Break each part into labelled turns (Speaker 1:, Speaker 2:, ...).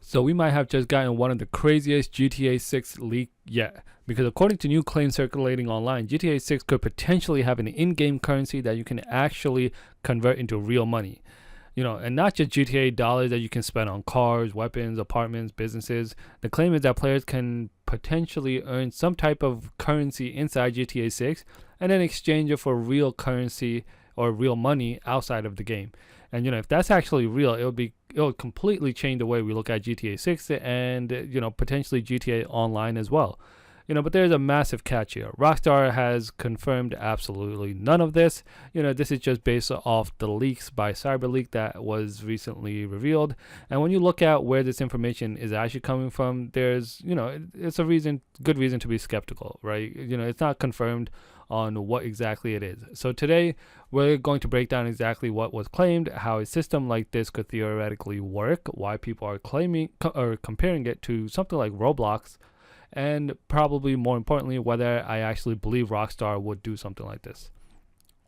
Speaker 1: So we might have just gotten one of the craziest GTA 6 leak yet, because according to new claims circulating online, GTA 6 could potentially have an in-game currency that you can actually convert into real money. And not just GTA dollars that you can spend on cars, weapons, apartments, businesses. The claim is that players can potentially earn some type of currency inside GTA 6 and then exchange it for real currency or real money outside of the game. And if that's actually real, it would completely change the way we look at GTA 6 and potentially GTA Online as well. But there's a massive catch here. Rockstar has confirmed absolutely none of this. This is just based off the leaks by CyberLeak that was recently revealed. And when you look at where this information is actually coming from, there's, it's a good reason to be skeptical, right? It's not confirmed on what exactly it is. So today we're going to break down exactly what was claimed, how a system like this could theoretically work, why people are claiming or comparing it to something like Roblox, and probably more importantly, whether I actually believe Rockstar would do something like this.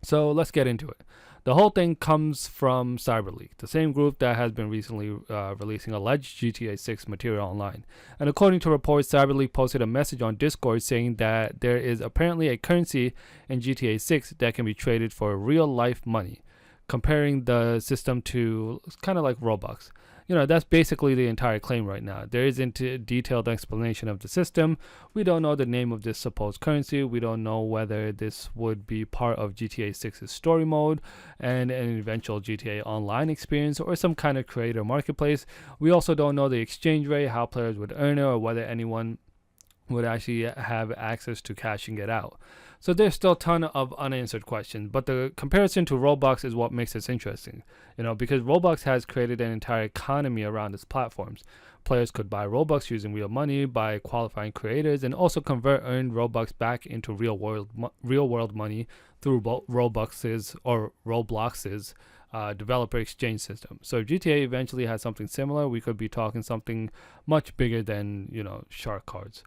Speaker 1: So let's get into it. The whole thing comes from CyberLeak, the same group that has been recently releasing alleged GTA 6 material online. And according to reports, CyberLeak posted a message on Discord saying that there is apparently a currency in GTA 6 that can be traded for real life money, comparing the system to kind of like Roblox. That's basically the entire claim right now. There isn't a detailed explanation of the system. We don't know the name of this supposed currency. We don't know whether this would be part of GTA 6's story mode and an eventual GTA Online experience or some kind of creator marketplace. We also don't know the exchange rate, how players would earn it, or whether anyone would actually have access to cashing it out. So there's still a ton of unanswered questions, but the comparison to Roblox is what makes this interesting, because Roblox has created an entire economy around its platforms. Players could buy Robux using real money by qualifying creators and also convert earned Robux back into real world money through Robux's or Roblox's developer exchange system. So if GTA eventually has something similar, we could be talking something much bigger than, shark cards.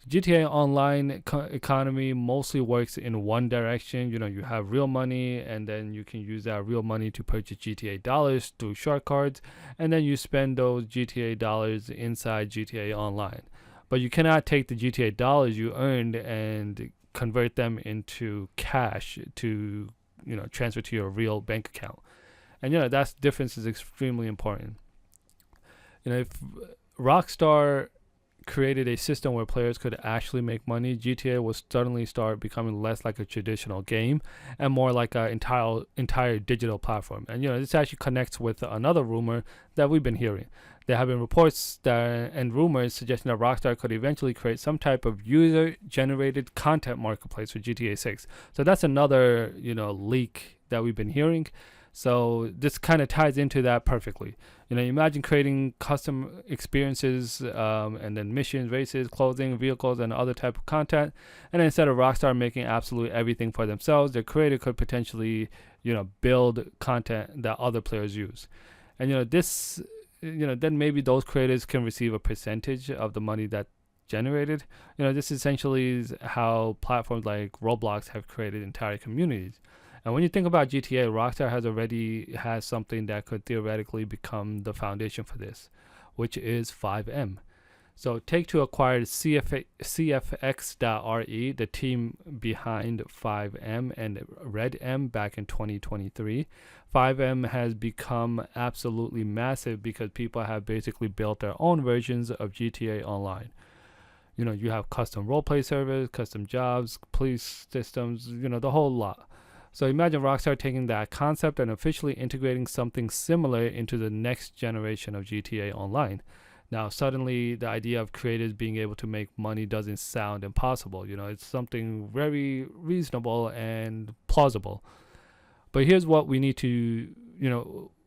Speaker 1: GTA Online economy mostly works in one direction. You have real money, and then you can use that real money to purchase GTA dollars through shark cards, and then you spend those GTA dollars inside GTA Online. But you cannot take the GTA dollars you earned and convert them into cash to, transfer to your real bank account. And, that difference is extremely important. If Rockstar created a system where players could actually make money, GTA will suddenly start becoming less like a traditional game and more like an entire digital platform. And this actually connects with another rumor that we've been hearing. There have been reports and rumors suggesting that Rockstar could eventually create some type of user-generated content marketplace for GTA 6. So that's another leak that we've been hearing. So this kind of ties into that perfectly. Imagine creating custom experiences and then missions, races, clothing, vehicles, and other type of content. And then instead of Rockstar making absolutely everything for themselves, the creator could potentially, build content that other players use. And then maybe those creators can receive a percentage of the money that generated. This essentially is how platforms like Roblox have created entire communities. And when you think about GTA, Rockstar has something that could theoretically become the foundation for this, which is FiveM. So Take-Two acquired CFX.RE, the team behind FiveM and RedM, back in 2023. FiveM has become absolutely massive because people have basically built their own versions of GTA Online. You have custom roleplay servers, custom jobs, police systems, the whole lot. So imagine Rockstar taking that concept and officially integrating something similar into the next generation of GTA Online. Now, suddenly, the idea of creators being able to make money doesn't sound impossible. It's something very reasonable and plausible. But here's what we need to,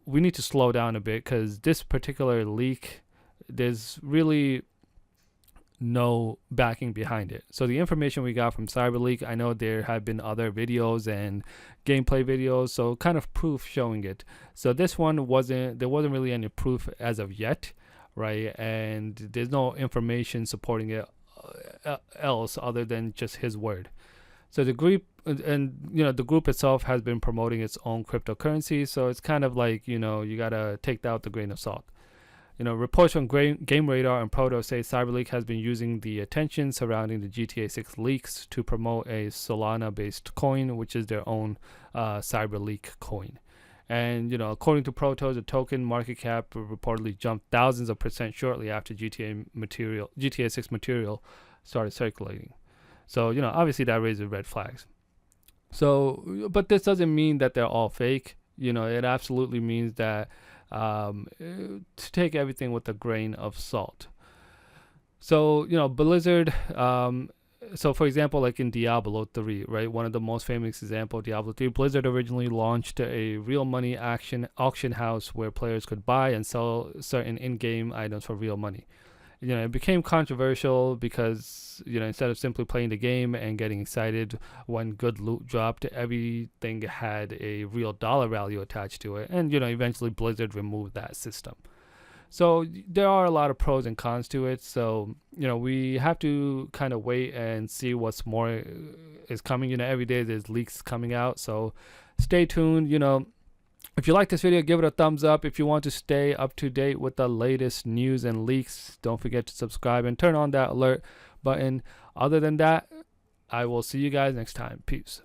Speaker 1: we need to slow down a bit, because this particular leak, there's really no backing behind it. So the information we got from CyberLeak, I know there have been other videos and gameplay videos, so kind of proof showing it. So this one there wasn't really any proof as of yet, right? And there's no information supporting it else other than just his word. So the group the group itself has been promoting its own cryptocurrency, so it's kind of like, you gotta take that with a grain of salt. Reports from Game Radar and Proto say CyberLeak has been using the attention surrounding the GTA 6 leaks to promote a Solana-based coin, which is their own CyberLeak coin. And according to Proto, the token market cap reportedly jumped thousands of percent shortly after GTA 6 material started circulating. So obviously that raises red flags. So, but this doesn't mean that they're all fake. It absolutely means that to take everything with a grain of salt. So Blizzard. So for example, like in Diablo 3, right, one of the most famous examples, Diablo 3, Blizzard originally launched a real money auction house where players could buy and sell certain in-game items for real money. It became controversial because instead of simply playing the game and getting excited when good loot dropped, everything had a real dollar value attached to it, and eventually Blizzard removed that system. So there are a lot of pros and cons to it. So we have to kind of wait and see what's more is coming. Every day there's leaks coming out, so stay tuned. If you like this video, give it a thumbs up. If you want to stay up to date with the latest news and leaks, don't forget to subscribe and turn on that alert button. Other than that, I will see you guys next time. Peace.